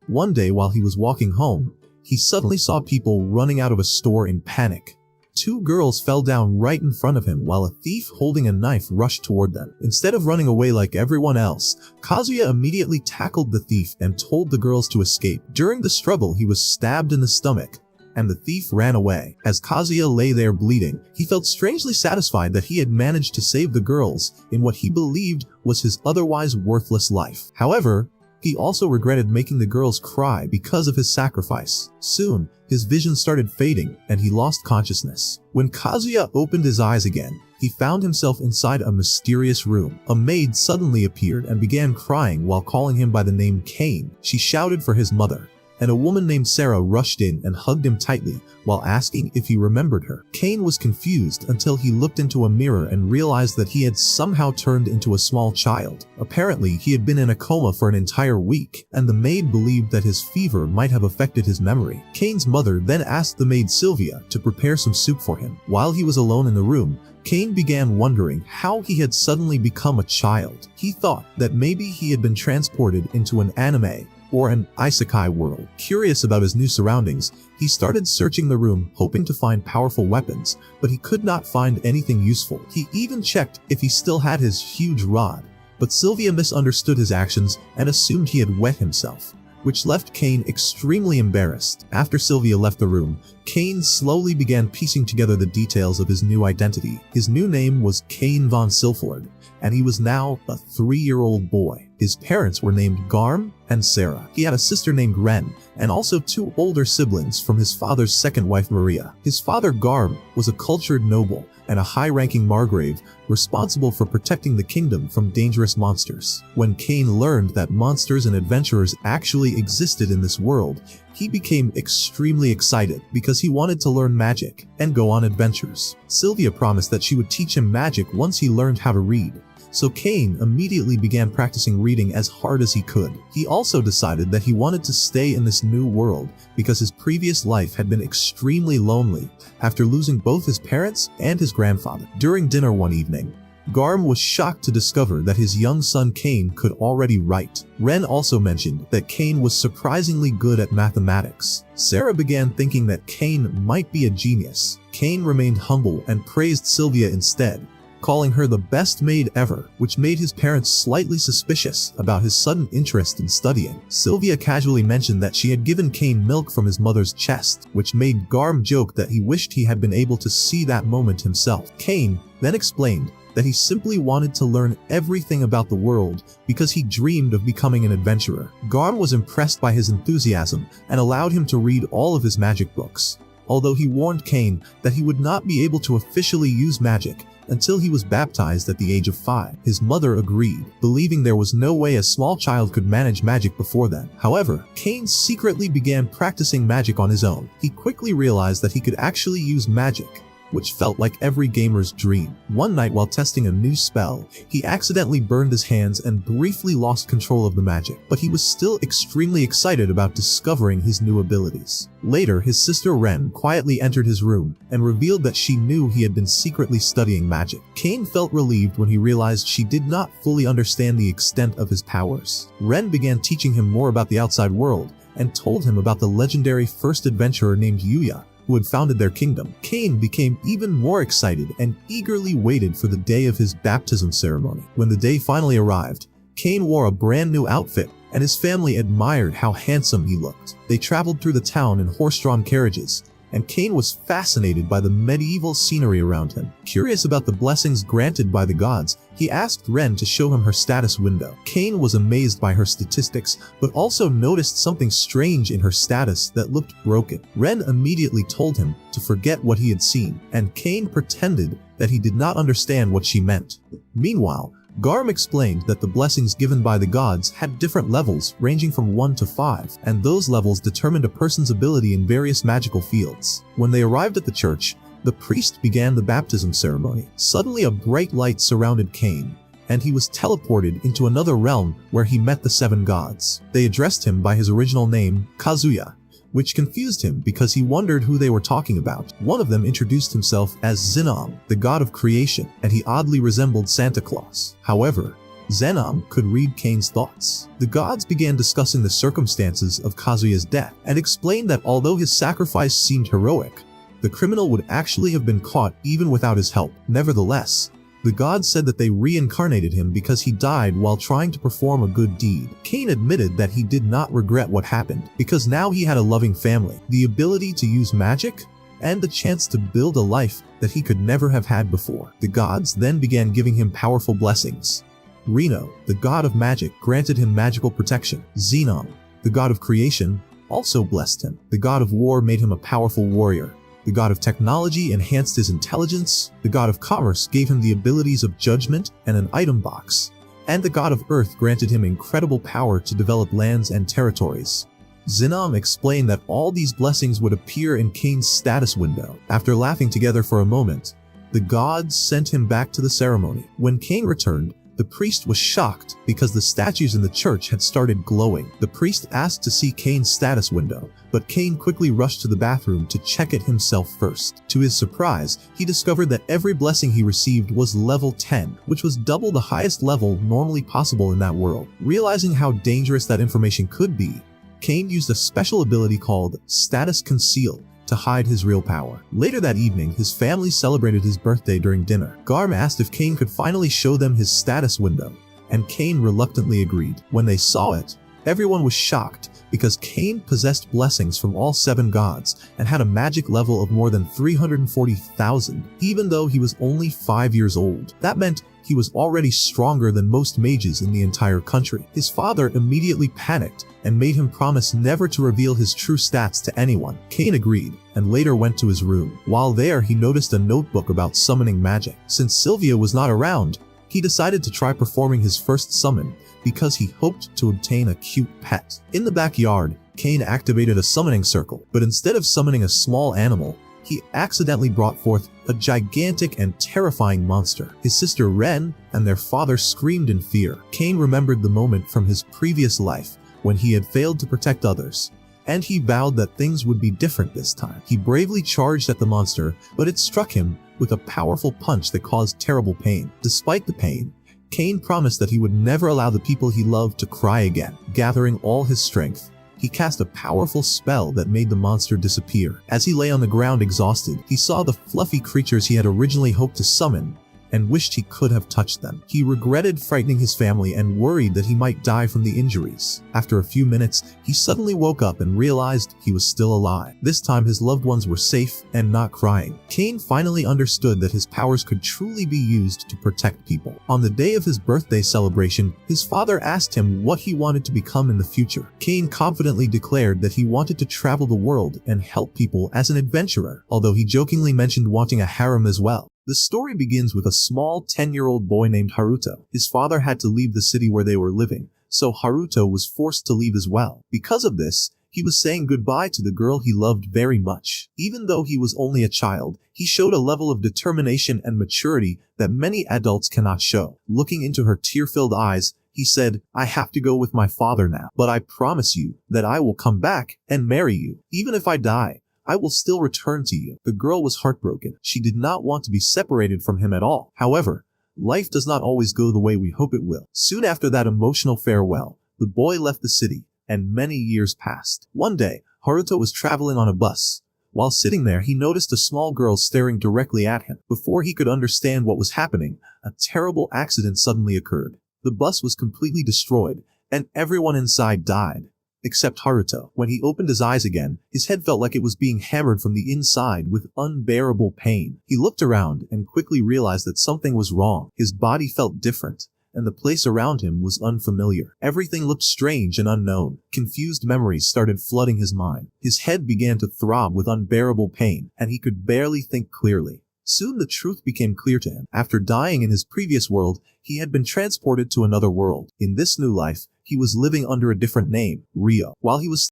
One day while he was walking home, he suddenly saw people running out of a store in panic. Two girls fell down right in front of him while a thief holding a knife rushed toward them. Instead of running away like everyone else, Kazuya immediately tackled the thief and told the girls to escape. During the struggle, he was stabbed in the stomach, and the thief ran away. As Kazuya lay there bleeding, he felt strangely satisfied that he had managed to save the girls in what he believed was his otherwise worthless life. However, he also regretted making the girls cry because of his sacrifice. Soon, his vision started fading and he lost consciousness. When Kazuya opened his eyes again, he found himself inside a mysterious room. A maid suddenly appeared and began crying while calling him by the name Kane. She shouted for his mother, and a woman named Sarah rushed in and hugged him tightly while asking if he remembered her. Kane was confused until he looked into a mirror and realized that he had somehow turned into a small child. Apparently, he had been in a coma for an entire week, and the maid believed that his fever might have affected his memory. Kane's mother then asked the maid Sylvia to prepare some soup for him. While he was alone in the room, Kane began wondering how he had suddenly become a child. He thought that maybe he had been transported into an anime or an isekai world. Curious about his new surroundings, he started searching the room, hoping to find powerful weapons, but he could not find anything useful. He even checked if he still had his huge rod, but Sylvia misunderstood his actions and assumed he had wet himself, which left Kane extremely embarrassed. After Sylvia left the room, Kane slowly began piecing together the details of his new identity. His new name was Kane von Silford, and he was now a 3-year-old boy. His parents were named Garm and Sarah. He had a sister named Ren, and also 2 older siblings from his father's second wife Maria. His father Garm was a cultured noble and a high-ranking margrave responsible for protecting the kingdom from dangerous monsters. When Kane learned that monsters and adventurers actually existed in this world, he became extremely excited because he wanted to learn magic and go on adventures. Sylvia promised that she would teach him magic once he learned how to read, so Kane immediately began practicing reading as hard as he could. He also decided that he wanted to stay in this new world because his previous life had been extremely lonely after losing both his parents and his grandfather. During dinner one evening, Garm was shocked to discover that his young son Kane could already write. Ren also mentioned that Kane was surprisingly good at mathematics. Sarah began thinking that Kane might be a genius. Kane remained humble and praised Sylvia instead, calling her the best maid ever, which made his parents slightly suspicious about his sudden interest in studying. Sylvia casually mentioned that she had given Kane milk from his mother's chest, which made Garm joke that he wished he had been able to see that moment himself. Kane then explained that he simply wanted to learn everything about the world because he dreamed of becoming an adventurer. Garm was impressed by his enthusiasm and allowed him to read all of his magic books, although he warned Kane that he would not be able to officially use magic until he was baptized at the age of 5. His mother agreed, believing there was no way a small child could manage magic before then. However, Kane secretly began practicing magic on his own. He quickly realized that he could actually use magic, which felt like every gamer's dream. One night while testing a new spell, he accidentally burned his hands and briefly lost control of the magic, but he was still extremely excited about discovering his new abilities. Later, his sister Ren quietly entered his room and revealed that she knew he had been secretly studying magic. Kane felt relieved when he realized she did not fully understand the extent of his powers. Ren began teaching him more about the outside world and told him about the legendary first adventurer named Yuya, who had founded their kingdom. Kane became even more excited and eagerly waited for the day of his baptism ceremony. When the day finally arrived, Kane wore a brand new outfit, and his family admired how handsome he looked. They traveled through the town in horse-drawn carriages, and Kane was fascinated by the medieval scenery around him. Curious about the blessings granted by the gods, he asked Ren to show him her status window. Kane was amazed by her statistics, but also noticed something strange in her status that looked broken. Ren immediately told him to forget what he had seen, and Kane pretended that he did not understand what she meant. Meanwhile, Garm explained that the blessings given by the gods had different levels ranging from 1 to 5, and those levels determined a person's ability in various magical fields. When they arrived at the church, the priest began the baptism ceremony. Suddenly a bright light surrounded Kane, and he was teleported into another realm where he met the 7 gods. They addressed him by his original name, Kazuya, which confused him because he wondered who they were talking about. One of them introduced himself as Zinam, the god of creation, and he oddly resembled Santa Claus. However, Zenom could read Kane's thoughts. The gods began discussing the circumstances of Kazuya's death and explained that although his sacrifice seemed heroic, the criminal would actually have been caught even without his help. Nevertheless, the gods said that they reincarnated him because he died while trying to perform a good deed. Kane admitted that he did not regret what happened because now he had a loving family, the ability to use magic, and the chance to build a life that he could never have had before. The gods then began giving him powerful blessings. Reno, the god of magic, granted him magical protection. Zenom, the god of creation, also blessed him. The god of war made him a powerful warrior. The god of technology enhanced his intelligence. The god of commerce gave him the abilities of judgment and an item box. And the god of earth granted him incredible power to develop lands and territories. Zenom explained that all these blessings would appear in Kane's status window. After laughing together for a moment, the gods sent him back to the ceremony. When Kane returned, the priest was shocked because the statues in the church had started glowing. The priest asked to see Kane's status window, but Kane quickly rushed to the bathroom to check it himself first. To his surprise, he discovered that every blessing he received was level 10, which was double the highest level normally possible in that world. Realizing how dangerous that information could be, Kane used a special ability called Status Conceal to hide his real power. Later that evening, his family celebrated his birthday during dinner. Garm asked if Kane could finally show them his status window, and Kane reluctantly agreed. When they saw it, everyone was shocked because Kane possessed blessings from all 7 gods and had a magic level of more than 340,000, even though he was only 5 years old. That meant he was already stronger than most mages in the entire country. His father immediately panicked and made him promise never to reveal his true stats to anyone. Kane agreed and later went to his room. While there, he noticed a notebook about summoning magic. Since Sylvia was not around, he decided to try performing his first summon because he hoped to obtain a cute pet. In the backyard, Kane activated a summoning circle, but instead of summoning a small animal, he accidentally brought forth a gigantic and terrifying monster. His sister Ren and their father screamed in fear. Kane remembered the moment from his previous life when he had failed to protect others, and he vowed that things would be different this time. He bravely charged at the monster, but it struck him with a powerful punch that caused terrible pain. Despite the pain, Kane promised that he would never allow the people he loved to cry again. Gathering all his strength, he cast a powerful spell that made the monster disappear. As he lay on the ground exhausted, he saw the fluffy creatures he had originally hoped to summon and wished he could have touched them. He regretted frightening his family and worried that he might die from the injuries. After a few minutes, he suddenly woke up and realized he was still alive. This time his loved ones were safe and not crying. Kane finally understood that his powers could truly be used to protect people. On the day of his birthday celebration, his father asked him what he wanted to become in the future. Kane confidently declared that he wanted to travel the world and help people as an adventurer, although he jokingly mentioned wanting a harem as well. The story begins with a small 10-year-old boy named Haruto. His father had to leave the city where they were living, so Haruto was forced to leave as well. Because of this, he was saying goodbye to the girl he loved very much. Even though he was only a child, he showed a level of determination and maturity that many adults cannot show. Looking into her tear-filled eyes, he said, "I have to go with my father now, but I promise you that I will come back and marry you. Even if I die, I will still return to you." The girl was heartbroken. She did not want to be separated from him at all. However, life does not always go the way we hope it will. Soon after that emotional farewell, the boy left the city, and many years passed. One day, Haruto was traveling on a bus. While sitting there, he noticed a small girl staring directly at him. Before he could understand what was happening, a terrible accident suddenly occurred. The bus was completely destroyed, and everyone inside died, except Haruto. When he opened his eyes again, his head felt like it was being hammered from the inside with unbearable pain. He looked around and quickly realized that something was wrong. His body felt different, and the place around him was unfamiliar. Everything looked strange and unknown. Confused memories started flooding his mind. His head began to throb with unbearable pain, and he could barely think clearly. Soon the truth became clear to him. After dying in his previous world, he had been transported to another world. In this new life, he was living under a different name, Rio. While he was